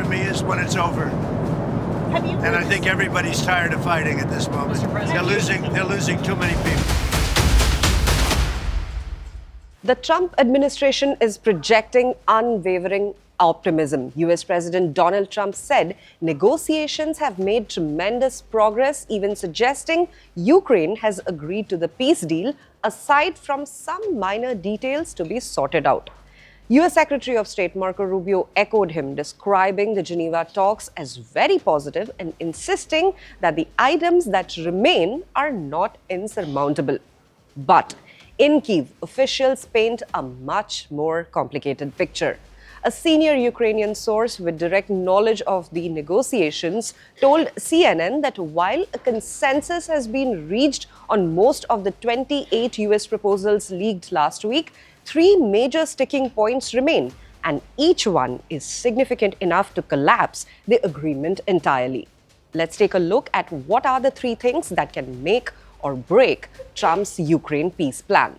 me is when it's over. And I think everybody's tired of fighting at this moment. They're losing too many people. The Trump administration is projecting unwavering optimism. US President Donald Trump said negotiations have made tremendous progress, even suggesting Ukraine has agreed to the peace deal, aside from some minor details to be sorted out. US Secretary of State Marco Rubio echoed him, describing the Geneva talks as very positive and insisting that the items that remain are not insurmountable. But in Kyiv, officials paint a much more complicated picture. A senior Ukrainian source with direct knowledge of the negotiations told CNN that while a consensus has been reached on most of the 28 US proposals leaked last week, 3 major sticking points remain, and each one is significant enough to collapse the agreement entirely. Let's take a look at what are the 3 things that can make or break Trump's Ukraine peace plan.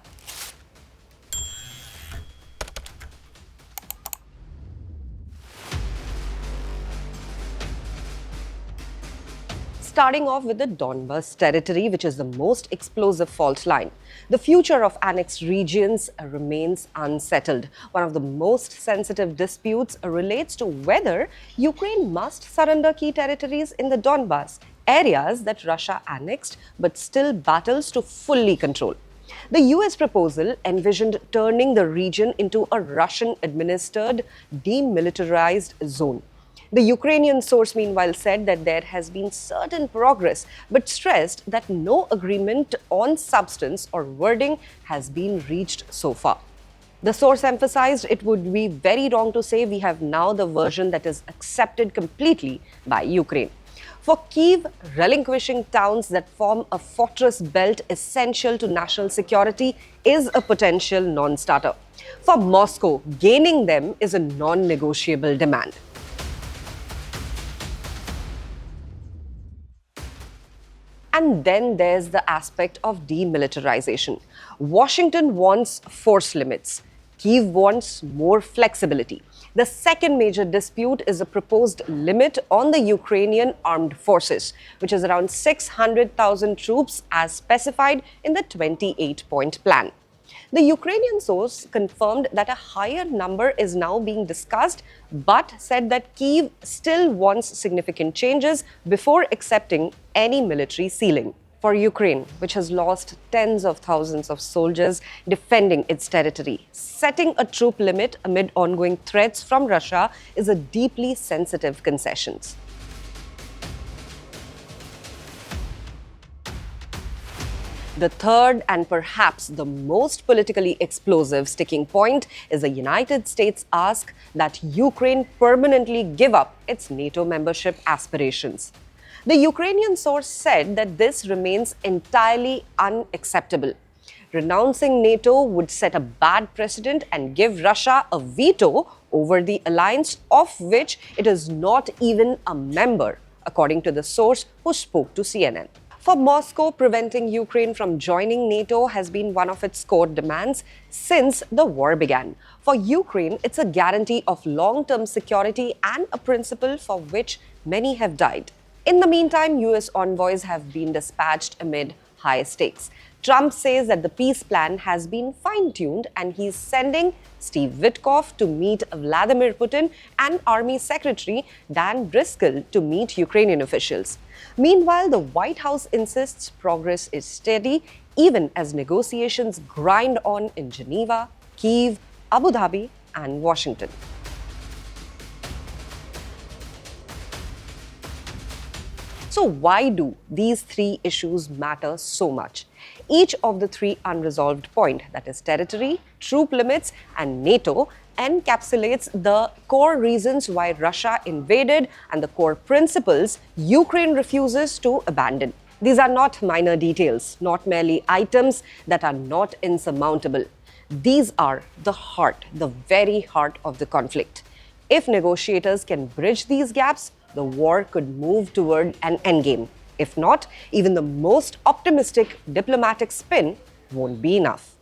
Starting off with the Donbas territory, which is the most explosive fault line. The future of annexed regions remains unsettled. One of the most sensitive disputes relates to whether Ukraine must surrender key territories in the Donbas, areas that Russia annexed but still battles to fully control. The US proposal envisioned turning the region into a Russian-administered, demilitarized zone. The Ukrainian source, meanwhile, said that there has been certain progress, but stressed that no agreement on substance or wording has been reached so far. The source emphasized it would be very wrong to say we have now the version that is accepted completely by Ukraine. For Kyiv, relinquishing towns that form a fortress belt essential to national security is a potential non-starter. For Moscow, gaining them is a non-negotiable demand. And then there's the aspect of demilitarization. Washington wants force limits. Kyiv wants more flexibility. The second major dispute is a proposed limit on the Ukrainian armed forces, which is around 600,000 troops as specified in the 28-point plan. The Ukrainian source confirmed that a higher number is now being discussed, but said that Kyiv still wants significant changes before accepting any military ceiling. For Ukraine, which has lost tens of thousands of soldiers defending its territory, setting a troop limit amid ongoing threats from Russia is a deeply sensitive concession. The third and perhaps the most politically explosive sticking point is the United States' ask that Ukraine permanently give up its NATO membership aspirations. The Ukrainian source said that this remains entirely unacceptable. Renouncing NATO would set a bad precedent and give Russia a veto over the alliance of which it is not even a member, according to the source who spoke to CNN. For Moscow, preventing Ukraine from joining NATO has been one of its core demands since the war began. For Ukraine, it's a guarantee of long-term security and a principle for which many have died. In the meantime, US envoys have been dispatched amid high stakes. Trump says that the peace plan has been fine-tuned and he's sending Steve Witkoff to meet Vladimir Putin and Army Secretary Dan Driscoll to meet Ukrainian officials. Meanwhile, the White House insists progress is steady even as negotiations grind on in Geneva, Kyiv, Abu Dhabi, and Washington. So why do these 3 issues matter so much? Each of the 3 unresolved points, that is territory, troop limits, and NATO, encapsulates the core reasons why Russia invaded and the core principles Ukraine refuses to abandon. These are not minor details, not merely items that are not insurmountable. These are the heart, the very heart of the conflict. If negotiators can bridge these gaps, the war could move toward an endgame. If not, even the most optimistic diplomatic spin won't be enough.